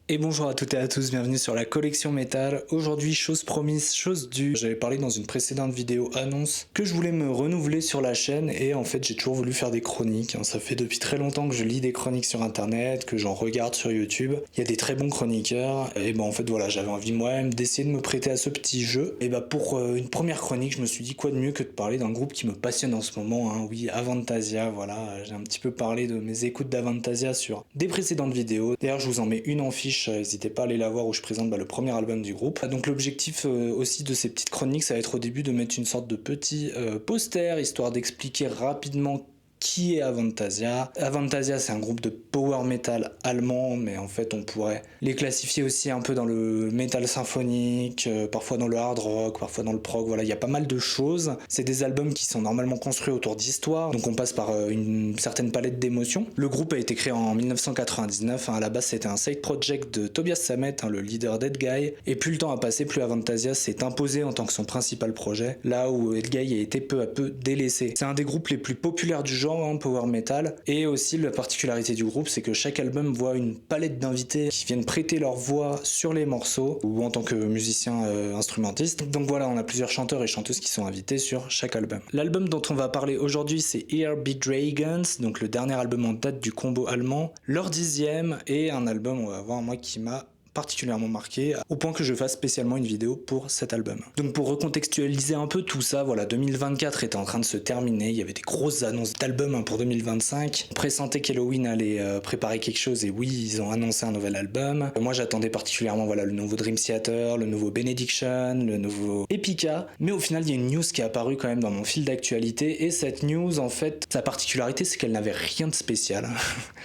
Et bonjour à toutes et à tous, bienvenue sur la collection métal. Aujourd'hui, chose promise, chose due. J'avais parlé dans une précédente vidéo annonce que je voulais me renouveler sur la chaîne et en fait j'ai toujours voulu faire des chroniques. Ça fait depuis très longtemps que je lis des chroniques sur internet, que j'en regarde sur YouTube. Il y a des très bons chroniqueurs et en fait voilà, j'avais envie moi-même d'essayer de me prêter à ce petit jeu. Et pour une première chronique, je me suis dit quoi de mieux que de parler d'un groupe qui me passionne en ce moment, hein. Oui, Avantasia, voilà, j'ai un petit peu parlé de mes écoutes d'Avantasia sur des précédentes vidéos. D'ailleurs, je vous en mets une en fiche. N'hésitez pas à aller la voir où je présente le premier album du groupe. Donc l'objectif aussi de ces petites chroniques, ça va être au début de mettre une sorte de petit poster, histoire d'expliquer rapidement qui est Avantasia. Avantasia, c'est un groupe de power metal allemand, mais en fait on pourrait les classifier aussi un peu dans le metal symphonique, parfois dans le hard rock, parfois dans le prog, voilà, il y a pas mal de choses. C'est des albums qui sont normalement construits autour d'histoires, donc on passe par une certaine palette d'émotions. Le groupe a été créé en 1999, à la base c'était un side project de Tobias Sammet, le leader d'Edguy, et plus le temps a passé, plus Avantasia s'est imposé en tant que son principal projet, là où Edguy a été peu à peu délaissé. C'est un des groupes les plus populaires du genre, power metal, et aussi la particularité du groupe, c'est que chaque album voit une palette d'invités qui viennent prêter leur voix sur les morceaux ou en tant que musicien instrumentiste. Donc voilà, on a plusieurs chanteurs et chanteuses qui sont invités sur chaque album. L'album dont on va parler aujourd'hui, c'est ERB Dragons, donc le dernier album en date du combo allemand, leur 10e, et un album, on va voir, moi, qui m'a particulièrement marqué, au point que je fasse spécialement une vidéo pour cet album. Donc pour recontextualiser un peu tout ça, voilà, 2024 était en train de se terminer, il y avait des grosses annonces d'albums pour 2025. On pressentait qu'Halloween allait préparer quelque chose, et oui, ils ont annoncé un nouvel album. Moi j'attendais particulièrement le nouveau Dream Theater, le nouveau Benediction, le nouveau Epica, mais au final il y a une news qui est apparue quand même dans mon fil d'actualité, et cette news, en fait, sa particularité, c'est qu'elle n'avait rien de spécial.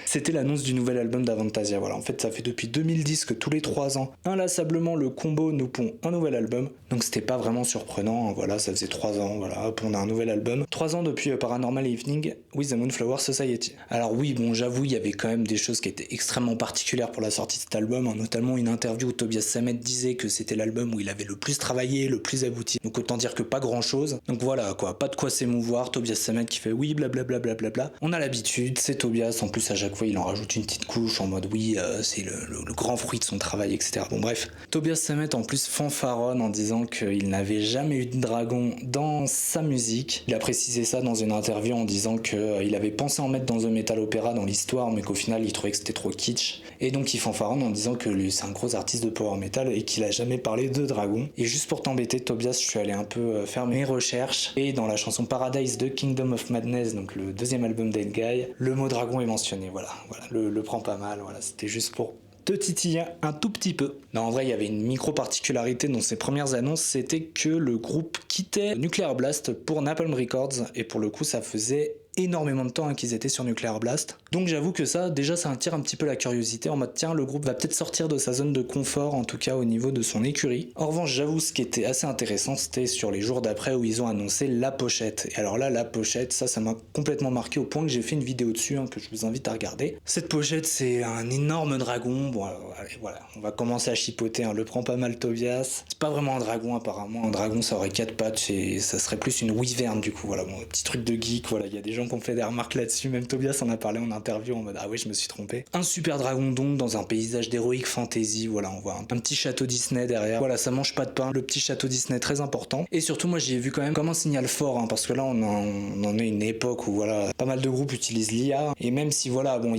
C'était l'annonce du nouvel album d'Avantasia. Voilà, en fait ça fait depuis 2010 que tous les 3 ans, inlassablement, le combo nous pond un nouvel album. Donc c'était pas vraiment surprenant, voilà, ça faisait 3 ans, voilà, hop, on a un nouvel album. 3 ans depuis Paranormal Evening with the Moonflower Society. Alors oui, j'avoue, il y avait quand même des choses qui étaient extrêmement particulières pour la sortie de cet album, notamment une interview où Tobias Sammet disait que c'était l'album où il avait le plus travaillé, le plus abouti. Donc autant dire que pas grand chose. Donc voilà, quoi, pas de quoi s'émouvoir. Tobias Sammet qui fait oui, blablabla, blablabla. On a l'habitude, c'est Tobias, en plus à chaque fois il en rajoute une petite couche en mode oui, c'est le grand fruit de son travail, etc. Bon bref, Tobias Sammet en plus fanfaronne en disant qu'il n'avait jamais eu de dragon dans sa musique. Il a précisé ça dans une interview en disant qu'il avait pensé en mettre dans un metal opéra dans l'histoire, mais qu'au final il trouvait que c'était trop kitsch. Et donc il fanfaronne en disant que lui c'est un gros artiste de power metal et qu'il a jamais parlé de dragon. Et juste pour t'embêter Tobias, je suis allé un peu faire mes recherches, et dans la chanson Paradise de Kingdom of Madness, donc le deuxième album d'Edguy, le mot dragon est mentionné. Voilà, le prend pas mal, voilà, c'était juste pour te titiller un tout petit peu. Non, en vrai, il y avait une micro-particularité dans ses premières annonces, c'était que le groupe quittait Nuclear Blast pour Napalm Records, et pour le coup, ça faisait énormément de temps qu'ils étaient sur Nuclear Blast. Donc j'avoue que ça attire un petit peu la curiosité, en mode tiens, le groupe va peut-être sortir de sa zone de confort, en tout cas au niveau de son écurie. En revanche, j'avoue, ce qui était assez intéressant, c'était sur les jours d'après où ils ont annoncé la pochette. Et alors là, la pochette, ça m'a complètement marqué au point que j'ai fait une vidéo dessus, que je vous invite à regarder. Cette pochette, c'est un énorme dragon. Bon, allez, voilà, on va commencer à chipoter, le prend pas mal Tobias. C'est pas vraiment un dragon apparemment, un dragon ça aurait 4 pattes et ça serait plus une wyvern du coup, voilà, bon, petit truc de geek, voilà, il y a des gens qui ont fait des remarques là-dessus, même Tobias en a parlé en interview en mode ah ouais, je me suis trompé. Un super dragon donc dans un paysage d'héroïque fantasy, voilà, on voit un petit château Disney derrière, voilà, ça mange pas de pain, le petit château Disney très important, et surtout moi j'y ai vu quand même comme un signal fort, parce que là on en est une époque où voilà, pas mal de groupes utilisent l'IA, et même si voilà, bon,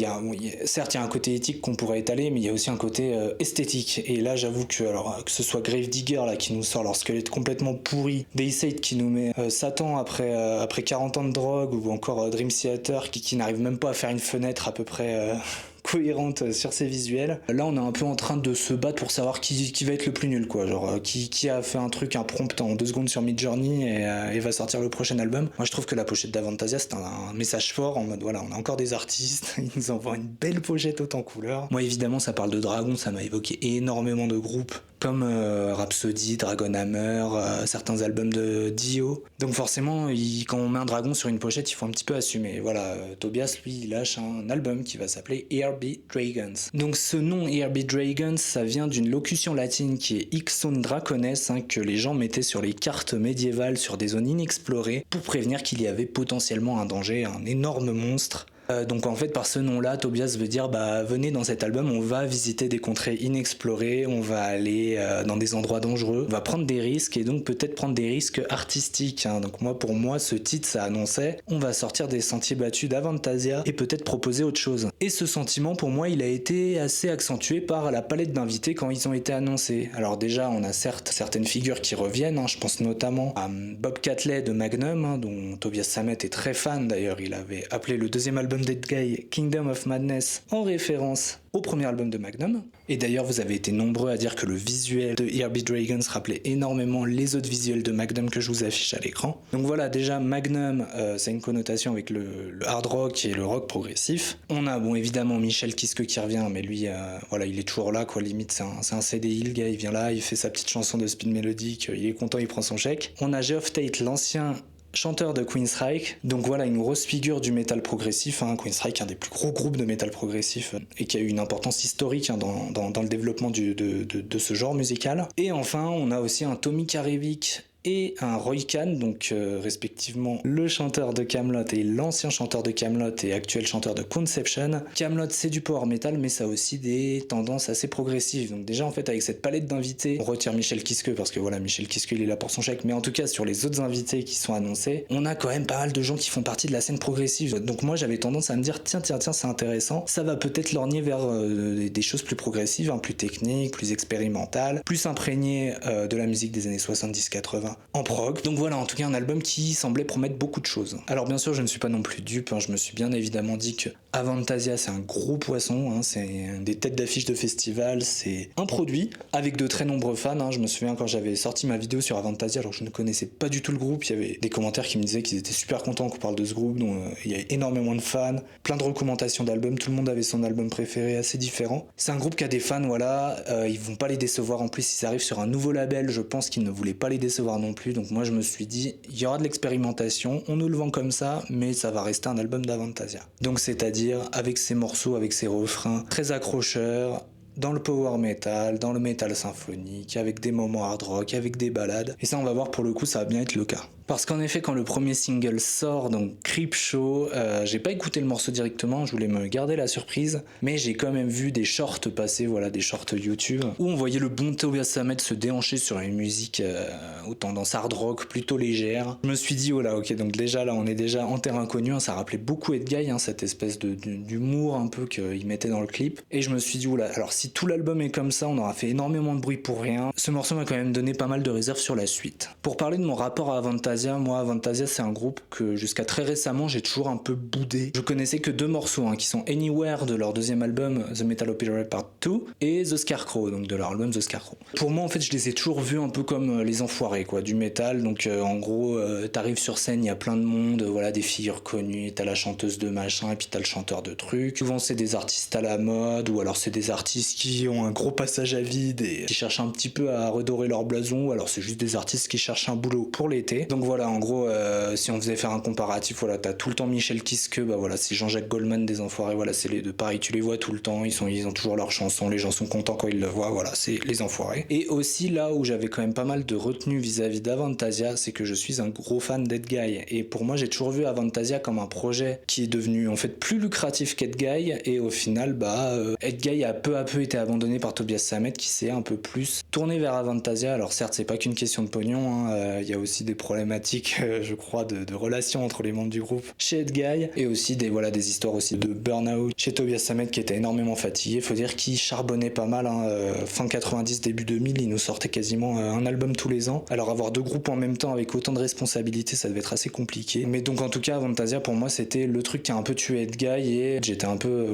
certes il y a un côté éthique qu'on pourrait étaler, mais il y a aussi un côté esthétique, et là j'avoue que, alors, que ce soit Gravedigger là qui nous sort leur squelette complètement pourri, Dayside qui nous met Satan après 40 ans de drogue, ou encore Dream Theater qui n'arrive même pas à faire une fenêtre à peu près cohérente sur ses visuels. Là on est un peu en train de se battre pour savoir qui va être le plus nul, quoi, genre qui a fait un truc, un prompt en 2 secondes sur Midjourney et va sortir le prochain album. Moi je trouve que la pochette d'Avantasia c'est un message fort, en mode voilà, on a encore des artistes, ils nous envoient une belle pochette haute en couleur. Moi évidemment ça parle de dragon, ça m'a évoqué énormément de groupes comme Rhapsody, Dragon Hammer, certains albums de Dio. Donc forcément, quand on met un dragon sur une pochette, il faut un petit peu assumer. Voilà, Tobias, lui, il lâche un album qui va s'appeler ERB Dragons. Donc ce nom ERB Dragons, ça vient d'une locution latine qui est Ixon Dracones, que les gens mettaient sur les cartes médiévales sur des zones inexplorées pour prévenir qu'il y avait potentiellement un danger, un énorme monstre Donc en fait par ce nom-là, Tobias veut dire bah venez dans cet album, on va visiter des contrées inexplorées, on va aller dans des endroits dangereux, on va prendre des risques et donc peut-être prendre des risques artistiques. Donc pour moi ce titre ça annonçait on va sortir des sentiers battus d'Avantasia et peut-être proposer autre chose. Et ce sentiment pour moi il a été assez accentué par la palette d'invités quand ils ont été annoncés. Alors déjà on a certes certaines figures qui reviennent, je pense notamment à Bob Catley de Magnum, dont Tobias Sammet est très fan d'ailleurs, il avait appelé le deuxième album Deadguy Kingdom of Madness en référence au premier album de Magnum. Et d'ailleurs vous avez été nombreux à dire que le visuel de Heartbeat Dragons rappelait énormément les autres visuels de Magnum que je vous affiche à l'écran. Donc voilà, déjà Magnum c'est une connotation avec le hard rock et le rock progressif. On a bon évidemment Michel Kiske qui revient, mais lui voilà il est toujours là quoi, limite c'est un CDI le gars, il vient là, il fait sa petite chanson de speed mélodique, il est content, il prend son chèque. On a Geoff Tate, l'ancien chanteur de Queensryche, donc voilà une grosse figure du métal progressif, Queensryche un des plus gros groupes de métal progressif et qui a eu une importance historique dans le développement de ce genre musical. Et enfin on a aussi un Tommy Karevic et un Roy Khan, donc respectivement le chanteur de Kamelot et l'ancien chanteur de Kamelot et actuel chanteur de Conception. Kamelot c'est du power metal mais ça a aussi des tendances assez progressives, donc déjà en fait avec cette palette d'invités, on retire Michel Kiske parce que voilà Michel Kiske il est là pour son chèque, mais en tout cas sur les autres invités qui sont annoncés, on a quand même pas mal de gens qui font partie de la scène progressive, donc moi j'avais tendance à me dire tiens c'est intéressant, ça va peut-être lorgner vers des choses plus progressives, plus techniques, plus expérimentales, plus imprégnées de la musique des années 70-80 en prog. Donc voilà, en tout cas un album qui semblait promettre beaucoup de choses. Alors bien sûr je ne suis pas non plus dupe, je me suis bien évidemment dit que Avantasia c'est un gros poisson, c'est des têtes d'affiche de festival, c'est un produit avec de très nombreux fans. Je me souviens quand j'avais sorti ma vidéo sur Avantasia, alors je ne connaissais pas du tout le groupe, il y avait des commentaires qui me disaient qu'ils étaient super contents qu'on parle de ce groupe, donc il y avait énormément de fans, plein de recommandations d'albums, tout le monde avait son album préféré assez différent. C'est un groupe qui a des fans, voilà, ils vont pas les décevoir, en plus ils arrivent sur un nouveau label, je pense qu'ils ne voulaient pas les décevoir non plus, donc moi je me suis dit il y aura de l'expérimentation, on nous le vend comme ça, mais ça va rester un album d'Avantasia. Donc c'est-à-dire avec ses morceaux, avec ses refrains très accrocheurs, dans le power metal, dans le metal symphonique, avec des moments hard rock, avec des ballades, et ça on va voir pour le coup ça va bien être le cas. Parce qu'en effet quand le premier single sort, donc Creepshow, j'ai pas écouté le morceau directement, je voulais me garder la surprise, mais j'ai quand même vu des shorts passer, voilà des shorts YouTube, où on voyait le bon Tobias Sammet se déhancher sur une musique aux tendances hard rock plutôt légère. Je me suis dit oh là ok, donc déjà là on est déjà en terrain connu, ça rappelait beaucoup Edguy, cette espèce d'humour un peu qu'il mettait dans le clip, et je me suis dit oula, alors si tout l'album est comme ça, on aura fait énormément de bruit pour rien. Ce morceau m'a quand même donné pas mal de réserves sur la suite. Pour parler de mon rapport à Avantasia, moi Avantasia c'est un groupe que jusqu'à très récemment j'ai toujours un peu boudé. Je connaissais que deux morceaux qui sont Anywhere de leur deuxième album The Metal Opera Part 2 et The Scarecrow, donc de leur album The Scarecrow. Pour moi en fait je les ai toujours vus un peu comme les enfoirés quoi, du métal, donc en gros t'arrives sur scène, il y a plein de monde, voilà des figures connues, t'as la chanteuse de machin et puis t'as le chanteur de trucs. Souvent c'est des artistes à la mode ou alors c'est des artistes qui ont un gros passage à vide et qui cherchent un petit peu à redorer leur blason, ou alors c'est juste des artistes qui cherchent un boulot pour l'été. Donc voilà, en gros, si on faisait faire un comparatif, voilà, t'as tout le temps Michel Kiske, bah voilà, c'est Jean-Jacques Goldman des Enfoirés, voilà, c'est les deux pareil, tu les vois tout le temps, ils ont toujours leurs chansons, les gens sont contents quand ils le voient, voilà, c'est les Enfoirés. Et aussi là où j'avais quand même pas mal de retenue vis-à-vis d'Avantasia, c'est que je suis un gros fan d'Edguy, et pour moi j'ai toujours vu Avantasia comme un projet qui est devenu en fait plus lucratif qu'Edguy, et au final, Edguy a peu à peu été abandonné par Tobias Sammet qui s'est un peu plus tourné vers Avantasia. Alors certes c'est pas qu'une question de pognon, il y a aussi des problématiques je crois de relations entre les membres du groupe chez Edguy, et aussi des histoires aussi de burn-out chez Tobias Sammet qui était énormément fatigué. Faut dire qu'il charbonnait pas mal, fin 90 début 2000 il nous sortait quasiment un album tous les ans, alors avoir deux groupes en même temps avec autant de responsabilités ça devait être assez compliqué. Mais donc en tout cas Avantasia pour moi c'était le truc qui a un peu tué Edguy, et j'étais un peu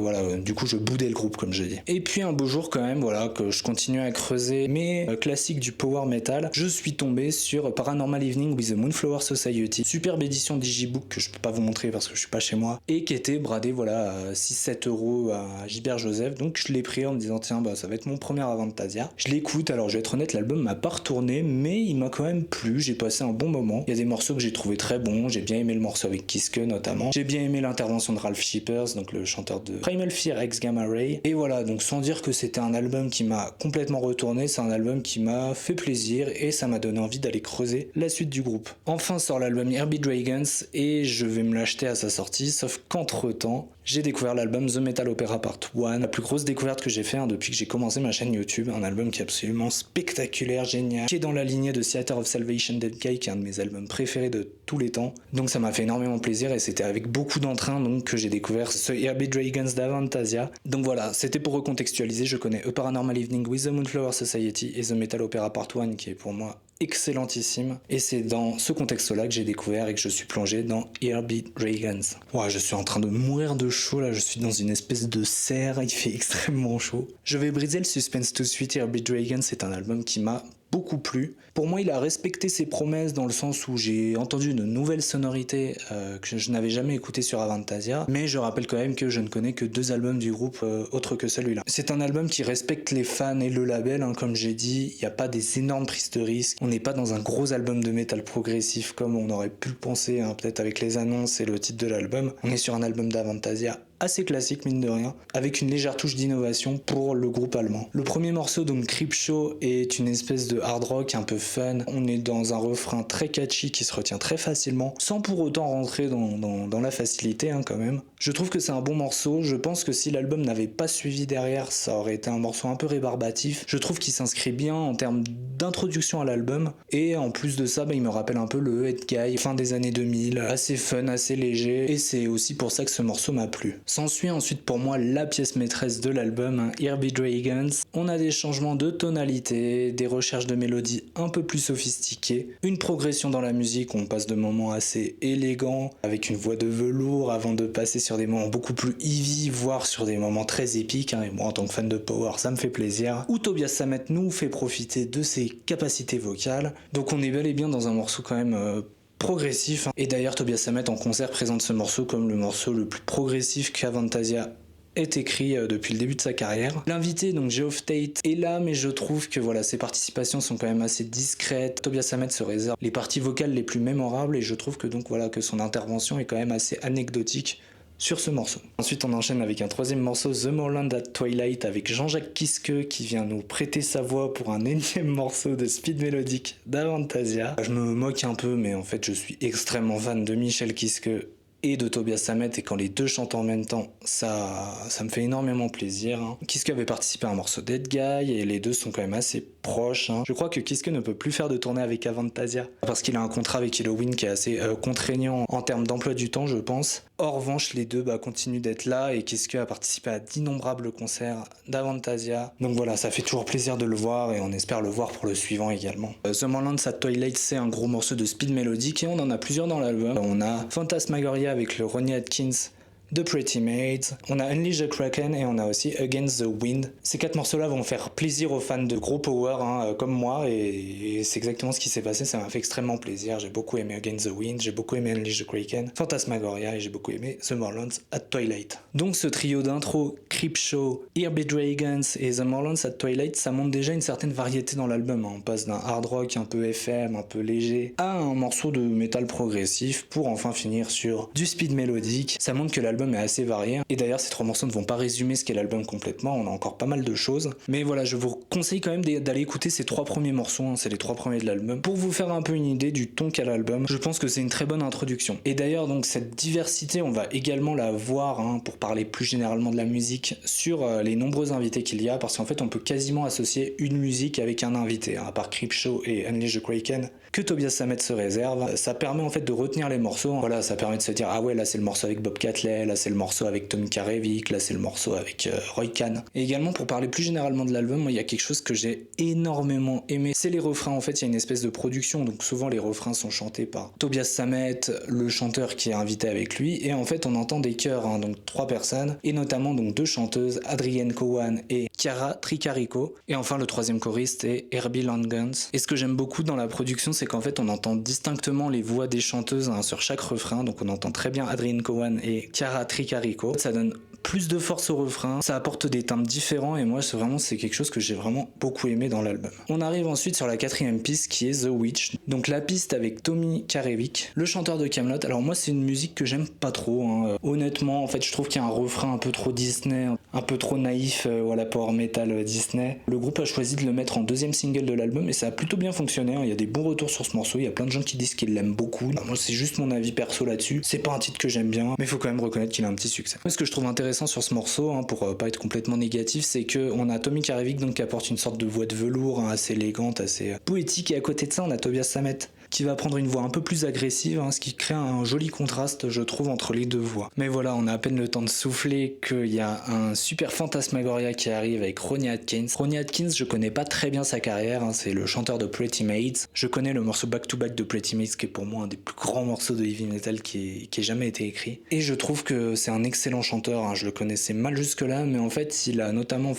du coup je boudais le groupe comme je dis. Et puis un beau jour quand même, voilà, que je continue à creuser mes classiques du power metal, je suis tombé sur Paranormal Evening with the Moonflower Society, superbe édition digibook que je peux pas vous montrer parce que je suis pas chez moi, et qui était bradé voilà à 6-7 € à Gilbert Joseph. Donc je l'ai pris en me disant tiens ça va être mon premier Avantasia. Je l'écoute, alors je vais être honnête, l'album m'a pas retourné mais il m'a quand même plu, j'ai passé un bon moment. Il y a des morceaux que j'ai trouvé très bons, j'ai bien aimé le morceau avec Kiske notamment, j'ai bien aimé l'intervention de Ralph Shippers, donc le chanteur de Primal Fear X Gamma Ray, et voilà, donc sans dire que c'était un album qui m'a complètement retourné, c'est un album qui m'a fait plaisir et ça m'a donné envie d'aller creuser la suite du groupe. Enfin sort l'album Heartbeat Dragons et je vais me l'acheter à sa sortie, sauf qu'entre temps j'ai découvert l'album The Metal Opera Part 1, la plus grosse découverte que j'ai fait depuis que j'ai commencé ma chaîne YouTube, un album qui est absolument spectaculaire, génial, qui est dans la lignée de Theater of Salvation Dead Guy, qui est un de mes albums préférés de tous les temps. Donc ça m'a fait énormément plaisir et c'était avec beaucoup d'entrain donc que j'ai découvert ce Herbie Dragons d'Avantasia. Donc voilà, c'était pour recontextualiser, je connais A Paranormal Evening with the Moonflower Society et The Metal Opera Part 1 qui est pour moi excellentissime, et c'est dans ce contexte-là que j'ai découvert et que je suis plongé dans Herbie Dragons. Ouais, je suis en train de mourir de chaud là, je suis dans une espèce de serre, il fait extrêmement chaud. Je vais briser le suspense tout de suite. Herbie Dragons, c'est un album qui m'a beaucoup plu. Pour moi, il a respecté ses promesses dans le sens où j'ai entendu de nouvelles sonorités que je n'avais jamais écoutées sur Avantasia, mais je rappelle quand même que je ne connais que 2 albums du groupe autres que celui-là. C'est un album qui respecte les fans et le label, comme j'ai dit, il n'y a pas des énormes prises de risques, on n'est pas dans un gros album de métal progressif comme on aurait pu le penser, peut-être avec les annonces et le titre de l'album. On est sur un album d'Avantasia assez classique mine de rien, avec une légère touche d'innovation pour le groupe allemand. Le premier morceau, donc Creepshow, est une espèce de hard rock un peu fun. On est dans un refrain très catchy qui se retient très facilement, sans pour autant rentrer dans la facilité quand même. Je trouve que c'est un bon morceau. Je pense que si l'album n'avait pas suivi derrière, ça aurait été un morceau un peu rébarbatif. Je trouve qu'il s'inscrit bien en termes d'introduction à l'album, et en plus de ça, il me rappelle un peu le Head Guy fin des années 2000, assez fun, assez léger, et c'est aussi pour ça que ce morceau m'a plu. S'ensuit ensuite pour moi la pièce maîtresse de l'album, Herbie Dragons. On a des changements de tonalité, des recherches de mélodies un peu plus sophistiquées, une progression dans la musique, on passe de moments assez élégants, avec une voix de velours, avant de passer sur des moments beaucoup plus heavy, voire sur des moments très épiques, et moi en tant que fan de power, ça me fait plaisir, où Tobias Sammet nous fait profiter de ses capacités vocales. Donc on est bel et bien dans un morceau quand même progressif, et d'ailleurs Tobias Sammet en concert présente ce morceau comme le morceau le plus progressif qu'Avantasia est écrit depuis le début de sa carrière. L'invité, donc Geoff Tate, est là, mais je trouve que ses participations sont quand même assez discrètes. Tobias Sammet se réserve les parties vocales les plus mémorables, et je trouve que que son intervention est quand même assez anecdotique sur ce morceau. Ensuite on enchaîne avec un troisième morceau, The Moorland at Twilight, avec Jean-Jacques Kiske qui vient nous prêter sa voix pour un énième morceau de speed mélodique d'Avantasia. Je me moque un peu, mais en fait je suis extrêmement fan de Michel Kiske et de Tobias Sammet, et quand les deux chantent en même temps, ça me fait énormément plaisir. Kiske avait participé à un morceau Dead Guy, et les deux sont quand même assez proches. Je crois que Kiske ne peut plus faire de tournée avec Avantasia, parce qu'il a un contrat avec Helloween qui est assez contraignant en termes d'emploi du temps, je pense. En revanche, les deux continuent d'être là, et Kiske a participé à d'innombrables concerts d'Avantasia. Donc voilà, ça fait toujours plaisir de le voir, et on espère le voir pour le suivant également. The Moorland at Twilight, c'est un gros morceau de speed mélodique, et on en a plusieurs dans l'album. On a Phantasmagoria avec le Ronnie Atkins de Pretty Maids, on a Unleash the Kraken, et on a aussi Against the Wind. Ces 4 morceaux-là vont faire plaisir aux fans de gros power comme moi, et c'est exactement ce qui s'est passé, ça m'a fait extrêmement plaisir. J'ai beaucoup aimé Against the Wind, j'ai beaucoup aimé Unleash the Kraken, Phantasmagoria, et j'ai beaucoup aimé The Moorlands at Twilight. Donc ce trio d'intro, Creepshow, Herbie Dragons et The Moorlands at Twilight, ça montre déjà une certaine variété dans l'album. On passe d'un hard rock un peu FM, un peu léger, à un morceau de métal progressif, pour enfin finir sur du speed mélodique. Ça montre que l'album est assez varié, et d'ailleurs ces 3 morceaux ne vont pas résumer ce qu'est l'album complètement, on a encore pas mal de choses, mais voilà, je vous conseille quand même d'aller écouter ces 3 premiers morceaux, c'est les 3 premiers de l'album, pour vous faire un peu une idée du ton qu'a l'album. Je pense que c'est une très bonne introduction, et d'ailleurs donc cette diversité on va également la voir pour parler plus généralement de la musique sur les nombreux invités qu'il y a, parce qu'en fait on peut quasiment associer une musique avec un invité, à part Creepshow et Unleash the Kraken que Tobias Sammet se réserve. Ça permet en fait de retenir les morceaux, voilà, ça permet de se dire ah ouais, là c'est le morceau avec Bob Catley, là c'est le morceau avec Tommy Karevik, là c'est le morceau avec Roy Khan. Et également pour parler plus généralement de l'album, il y a quelque chose que j'ai énormément aimé, c'est les refrains. En fait il y a une espèce de production, donc souvent les refrains sont chantés par Tobias Sammet, le chanteur qui est invité avec lui, et en fait on entend des chœurs, donc 3 personnes, et notamment donc 2 chanteuses, Adrienne Cowan et Chiara Tricarico, et enfin le 3e choriste est Herbie Langens. Et ce que j'aime beaucoup dans la production, c'est qu'en fait on entend distinctement les voix des chanteuses sur chaque refrain, donc on entend très bien Adrienne Cowan et Chiara Tricarico. Ça donne plus de force au refrain, ça apporte des timbres différents et moi c'est quelque chose que j'ai vraiment beaucoup aimé dans l'album. On arrive ensuite sur la quatrième piste qui est The Witch, donc la piste avec Tommy Karevik, le chanteur de Kaamelott. Alors moi c'est une musique que j'aime pas trop, hein. Honnêtement en fait je trouve qu'il y a un refrain un peu trop Disney, un peu trop naïf, voilà, power metal Disney. Le groupe a choisi de le mettre en deuxième single de l'album et ça a plutôt bien fonctionné, hein. Il y a des bons retours sur ce morceau, il y a plein de gens qui disent qu'ils l'aiment beaucoup. Alors, moi c'est juste mon avis perso là-dessus, c'est pas un titre que j'aime bien, mais il faut quand même reconnaître qu'il a un petit succès. Ce que je trouve intéressant sur ce morceau, hein, pour pas être complètement négatif, c'est qu'on a Tommy Karevik donc, qui apporte une sorte de voix de velours, hein, assez élégante, assez poétique, et à côté de ça on a Tobias Sammet qui va prendre une voix un peu plus agressive, hein, ce qui crée un joli contraste, je trouve, entre les deux voix. Mais voilà, on a à peine le temps de souffler qu'il y a un super Fantasmagoria qui arrive avec Ronnie Atkins. Ronnie Atkins, je connais pas très bien sa carrière, hein, c'est le chanteur de Pretty Maids. Je connais le morceau Back to Back de Pretty Maids, qui est pour moi un des plus grands morceaux de heavy metal qui ait jamais été écrit. Et je trouve que c'est un excellent chanteur, hein, je le connaissais mal jusque-là, mais en fait, il a notamment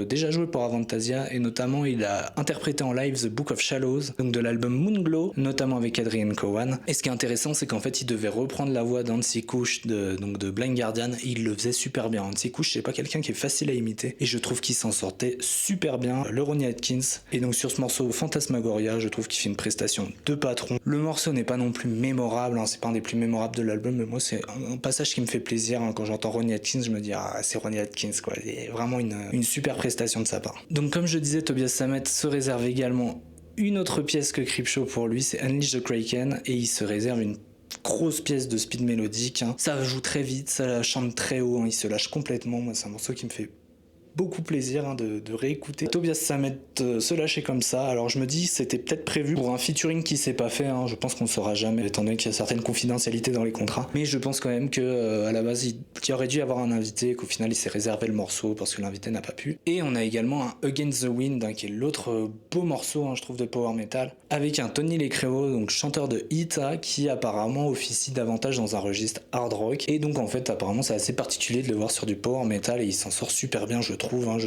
déjà joué pour Avantasia, et notamment il a interprété en live The Book of Shallows, donc de l'album Moonglow, notamment avec Adrian Cowan. Et ce qui est intéressant, c'est qu'en fait, il devait reprendre la voix d'Hansi Kusch de Blind Guardian, et il le faisait super bien. Hansi Kusch, c'est pas quelqu'un qui est facile à imiter, et je trouve qu'il s'en sortait super bien, le Ronnie Atkins. Et donc sur ce morceau Fantasmagoria, je trouve qu'il fait une prestation de patron. Le morceau n'est pas non plus mémorable, hein, c'est pas un des plus mémorables de l'album, mais moi c'est un passage qui me fait plaisir, hein. Quand j'entends Ronnie Atkins, je me dis ah c'est Ronnie Atkins quoi, c'est vraiment une super prestation de sa part. Donc comme je disais, Tobias Sammet se réserve également une autre pièce que Creepshow pour lui, c'est Unleash the Kraken, et il se réserve une grosse pièce de speed mélodique, hein. Ça joue très vite, ça chante très haut, hein. Il se lâche complètement. Moi c'est un morceau qui me fait beaucoup plaisir, hein, de réécouter Tobias Sammet se lâcher comme ça. Alors je me dis c'était peut-être prévu pour un featuring qui s'est pas fait, hein. Je pense qu'on ne saura jamais étant donné qu'il y a certaines confidentialités dans les contrats, mais je pense quand même que à la base il aurait dû y avoir un invité, qu'au final il s'est réservé le morceau parce que l'invité n'a pas pu. Et on a également un Against the Wind, hein, qui est l'autre beau morceau, hein, je trouve, de power metal, avec un Tony Lecreo, donc chanteur de Ita, qui apparemment officie davantage dans un registre hard rock, et donc en fait apparemment c'est assez particulier de le voir sur du power metal et il s'en sort super bien, je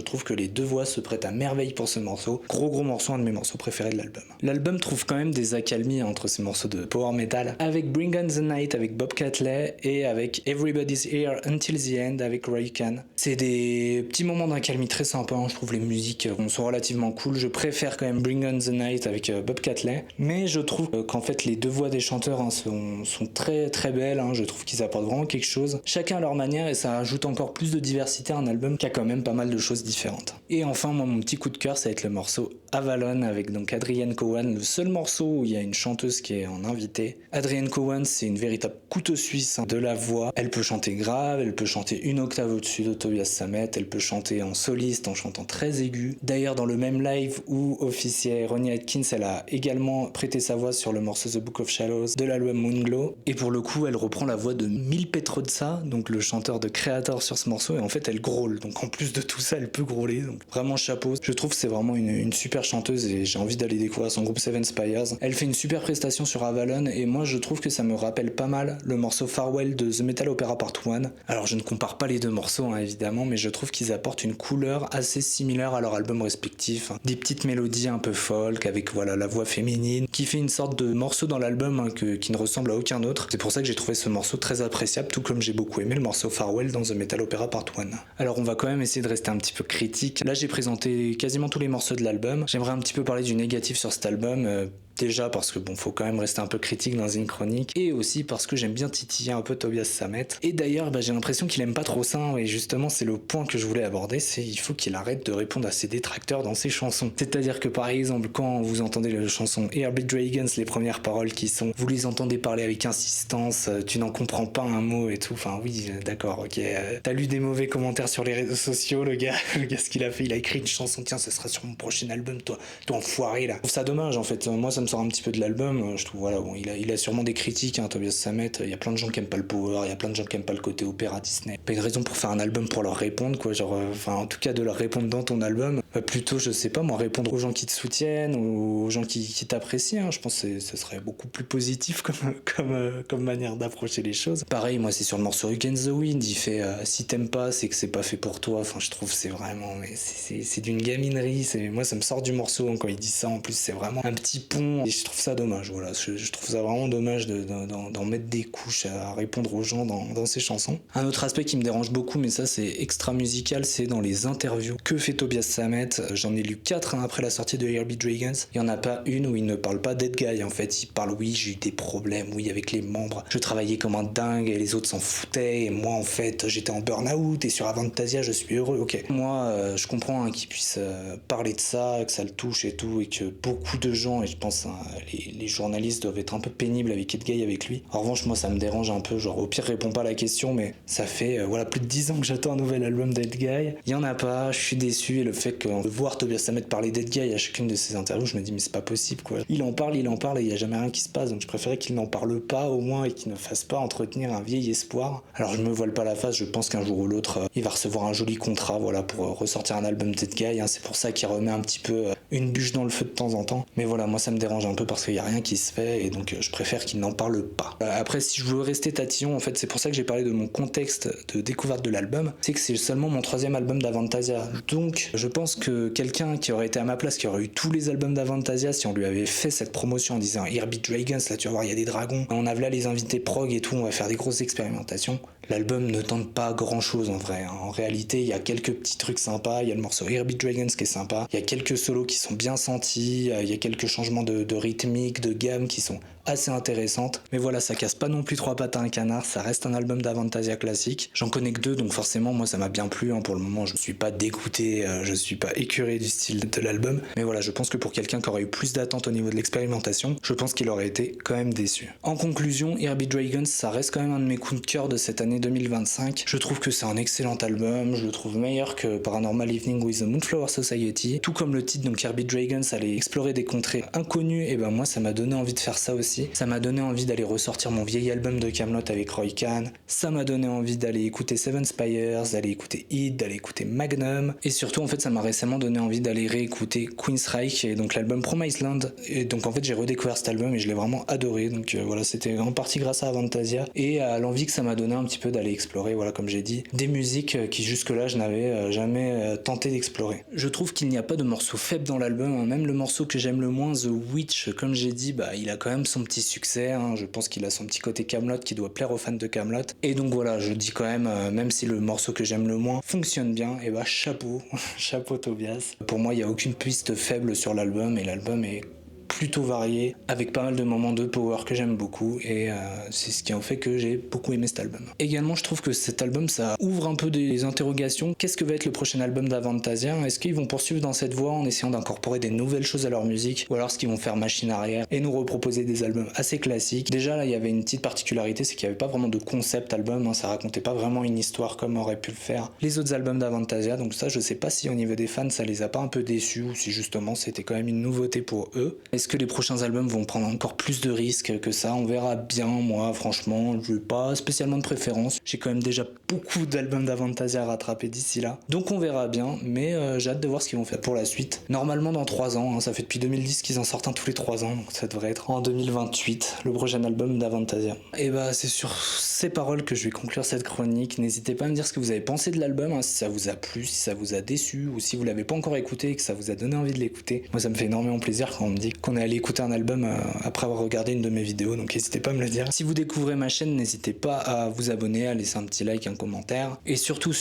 trouve que les deux voix se prêtent à merveille pour ce morceau. Gros morceau, un de mes morceaux préférés de l'album. L'album trouve quand même des accalmies entre ces morceaux de power metal, avec Bring on the Night avec Bob Catley et avec Everybody's Here Until the End avec Roy Khan. C'est des petits moments d'accalmie très sympas, hein. Je trouve les musiques sont relativement cool. Je préfère quand même Bring on the Night avec Bob Catley, mais je trouve qu'en fait les deux voix des chanteurs, hein, sont très très belles, hein. Je trouve qu'ils apportent vraiment quelque chose, chacun à leur manière, et ça ajoute encore plus de diversité à un album qui a quand même pas mal de choses différentes. Et enfin, moi, mon petit coup de cœur, ça va être le morceau Avalon avec donc Adrienne Cowan, le seul morceau où il y a une chanteuse qui est en invité. Adrienne Cowan, c'est une véritable couteau suisse, hein, de la voix. Elle peut chanter grave, elle peut chanter une octave au-dessus de Tobias Sammet, elle peut chanter en soliste en chantant très aigu. D'ailleurs, dans le même live où officiait Ronnie Atkins, elle a également prêté sa voix sur le morceau The Book of Shallows de l'album Moonglow. Et pour le coup, elle reprend la voix de Mil Petrozza, donc le chanteur de Creator sur ce morceau, et en fait, elle grôle. Donc en plus de tout ça, elle peut grôler, donc vraiment chapeau. Je trouve que c'est vraiment une super chanteuse et j'ai envie d'aller découvrir son groupe Seven Spires. Elle fait une super prestation sur Avalon et moi je trouve que ça me rappelle pas mal le morceau Farewell de The Metal Opera Part 1. Alors je ne compare pas les deux morceaux, hein, évidemment, mais je trouve qu'ils apportent une couleur assez similaire à leur album respectif, hein. Des petites mélodies un peu folk avec voilà la voix féminine qui fait une sorte de morceau dans l'album, hein, qui ne ressemble à aucun autre. C'est pour ça que j'ai trouvé ce morceau très appréciable, tout comme j'ai beaucoup aimé le morceau Farewell dans The Metal Opera Part 1. Alors on va quand même essayer de rester un petit peu critique. Là j'ai présenté quasiment tous les morceaux de l'album. J'aimerais un petit peu parler du négatif sur cet album. Déjà parce que bon, faut quand même rester un peu critique dans une chronique, et aussi parce que j'aime bien titiller un peu Tobias Sammet. Et d'ailleurs, j'ai l'impression qu'il aime pas trop ça, et justement c'est le point que je voulais aborder, c'est il faut qu'il arrête de répondre à ses détracteurs dans ses chansons. C'est-à-dire que par exemple, quand vous entendez la chanson Airbeat Dragons, les premières paroles qui sont vous les entendez parler avec insistance, tu n'en comprends pas un mot et tout, enfin oui, d'accord, ok, t'as lu des mauvais commentaires sur les réseaux sociaux, le gars ce qu'il a fait, il a écrit une chanson, tiens, ça sera sur mon prochain album, toi enfoiré là. Je trouve ça dommage en fait, moi ça me sort un petit peu de l'album, je trouve, voilà, bon, il a sûrement des critiques, hein, Tobias Sammet, il y a plein de gens qui aiment pas le power, il y a plein de gens qui aiment pas le côté opéra Disney. Pas une raison pour faire un album pour leur répondre, quoi, genre, enfin, en tout cas de leur répondre dans ton album, plutôt, je sais pas, moi, répondre aux gens qui te soutiennent, ou aux gens qui t'apprécient, hein, je pense que ce serait beaucoup plus positif comme manière d'approcher les choses. Pareil, moi, c'est sur le morceau Against the Wind, il fait, si t'aimes pas, c'est que c'est pas fait pour toi, enfin, je trouve, c'est vraiment, mais c'est d'une gaminerie, moi, ça me sort du morceau, hein, quand il dit ça, en plus, c'est vraiment un petit pont fond et je trouve ça dommage, voilà, je trouve ça vraiment dommage d'en mettre des couches à répondre aux gens dans ses chansons. Un autre aspect qui me dérange beaucoup, mais ça c'est extra musical, c'est dans les interviews que fait Tobias Sammet. J'en ai lu 4 après la sortie de Herbie Dragons, il n'y en a pas une où il ne parle pas Dead Guy, en fait il parle oui j'ai eu des problèmes, oui avec les membres, je travaillais comme un dingue et les autres s'en foutaient et moi en fait j'étais en burn-out et sur Avantasia je suis heureux, ok. Moi je comprends hein, qu'il puisse parler de ça, que ça le touche et tout, et que beaucoup de gens, et je pense hein, les journalistes doivent être un peu pénibles avec Ed Guy avec lui. En revanche moi ça me dérange un peu, genre au pire réponds pas à la question, mais ça fait voilà plus de 10 ans que j'attends un nouvel album d'Ed Guy, il y en a pas, je suis déçu, et le fait que de voir Tobias Sammet parler d'Ed Guy à chacune de ses interviews, je me dis mais c'est pas possible quoi. Il en parle et il y a jamais rien qui se passe, donc je préférais qu'il n'en parle pas au moins et qu'il ne fasse pas entretenir un vieil espoir. Alors je me voile pas la face, je pense qu'un jour ou l'autre il va recevoir un joli contrat voilà pour ressortir un album d'Ed Guy, hein. C'est pour ça qu'il remet un petit peu une bûche dans le feu de temps en temps, mais voilà moi ça me dérange un peu parce qu'il y a rien qui se fait et donc je préfère qu'il n'en parle pas. Après si je veux rester tatillon, en fait c'est pour ça que j'ai parlé de mon contexte de découverte de l'album, c'est que c'est seulement mon 3e album d'Avantasia, donc je pense que quelqu'un qui aurait été à ma place, qui aurait eu tous les albums d'Avantasia, si on lui avait fait cette promotion en disant Herbie Dragons, là tu vas voir il y a des dragons, on a là les invités prog et tout, on va faire des grosses expérimentations, l'album ne tente pas grand chose en vrai, hein. En réalité il y a quelques petits trucs sympas, il y a le morceau Herbie Dragons qui est sympa, il y a quelques solos qui sont bien sentis, il y a quelques changements de rythmique, de gamme qui sont assez intéressantes, mais voilà ça casse pas non plus 3 pattes à un canard, ça reste un album d'Avantasia classique, j'en connais que 2 donc forcément moi ça m'a bien plu, hein. Pour le moment je suis pas dégoûté, je suis pas écœuré du style de l'album, mais voilà je pense que pour quelqu'un qui aurait eu plus d'attentes au niveau de l'expérimentation, je pense qu'il aurait été quand même déçu. En conclusion, Herbie Dragons ça reste quand même un de mes coups de cœur de cette année 2025, je trouve que c'est un excellent album, je le trouve meilleur que Paranormal Evening with the Moonflower Society, tout comme le titre donc Herbie Dragons allait explorer des contrées inconnues, et ben moi ça m'a donné envie de faire ça aussi. Ça m'a donné envie d'aller ressortir mon vieil album de Kaamelott avec Roy Khan, ça m'a donné envie d'aller écouter Seven Spires, d'aller écouter Heat, d'aller écouter Magnum, et surtout en fait ça m'a récemment donné envie d'aller réécouter Queensryche et donc l'album Promised Land, et donc en fait j'ai redécouvert cet album et je l'ai vraiment adoré, donc voilà c'était en partie grâce à Avantasia et à l'envie que ça m'a donné un petit peu d'aller explorer, voilà comme j'ai dit, des musiques qui jusque là je n'avais jamais tenté d'explorer. Je trouve qu'il n'y a pas de morceau faible dans l'album, hein. Même le morceau que j'aime le moins, The Witch, comme j'ai dit, bah il a quand même son petit succès, hein. Je pense qu'il a son petit côté Kaamelott qui doit plaire aux fans de Kaamelott, et donc voilà je dis quand même, même si le morceau que j'aime le moins fonctionne bien, et bah chapeau chapeau Tobias. Pour moi il n'y a aucune piste faible sur l'album et l'album est plutôt varié, avec pas mal de moments de power que j'aime beaucoup, et c'est ce qui en fait que j'ai beaucoup aimé cet album. Également je trouve que cet album ça ouvre un peu des interrogations, qu'est-ce que va être le prochain album d'Avantasia, est-ce qu'ils vont poursuivre dans cette voie en essayant d'incorporer des nouvelles choses à leur musique, ou alors est-ce qu'ils vont faire machine arrière et nous reproposer des albums assez classiques. Déjà là il y avait une petite particularité, c'est qu'il n'y avait pas vraiment de concept album, hein, ça racontait pas vraiment une histoire comme aurait pu le faire les autres albums d'Avantasia, donc ça je sais pas si au niveau des fans ça les a pas un peu déçus, ou si justement c'était quand même une nouveauté pour eux. Est-ce que les prochains albums vont prendre encore plus de risques que ça? On verra bien. Moi franchement je n'ai pas spécialement de préférence, j'ai quand même déjà beaucoup d'albums d'Avantasia à rattraper d'ici là, donc on verra bien, mais j'ai hâte de voir ce qu'ils vont faire pour la suite. Normalement dans 3 ans, hein, ça fait depuis 2010 qu'ils en sortent un tous les 3 ans, donc ça devrait être en 2028 le prochain album d'Avantasia. Et bah c'est sur ces paroles que je vais conclure cette chronique. N'hésitez pas à me dire ce que vous avez pensé de l'album, hein, si ça vous a plu, si ça vous a déçu, ou si vous l'avez pas encore écouté et que ça vous a donné envie de l'écouter. Moi ça me fait énormément plaisir quand on me dit qu'on est allé écouter un album après avoir regardé une de mes vidéos, donc n'hésitez pas à me le dire. Si vous découvrez ma chaîne, n'hésitez pas à vous abonner, à laisser un petit like, un commentaire, et surtout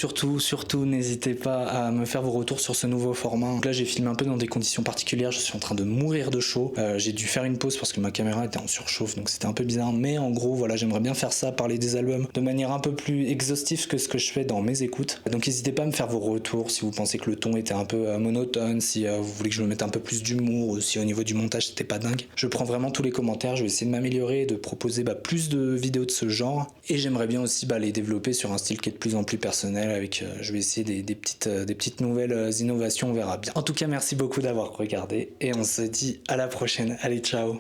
n'hésitez pas à me faire vos retours sur ce nouveau format. Donc là j'ai filmé un peu dans des conditions particulières, je suis en train de mourir de chaud, j'ai dû faire une pause parce que ma caméra était en surchauffe, donc c'était un peu bizarre, mais en gros voilà j'aimerais bien faire ça, parler des albums de manière un peu plus exhaustive que ce que je fais dans mes écoutes. Donc n'hésitez pas à me faire vos retours si vous pensez que le ton était un peu monotone, si vous voulez que je me mette un peu plus d'humour, ou si au niveau du montage c'était pas dingue. Je prends vraiment tous les commentaires, je vais essayer de m'améliorer et de proposer plus de vidéos de ce genre, et j'aimerais bien aussi les développer sur un style qui est de plus en plus personnel avec, je vais essayer des petites nouvelles innovations, on verra bien. En tout cas merci beaucoup d'avoir regardé et on se dit à la prochaine, allez ciao.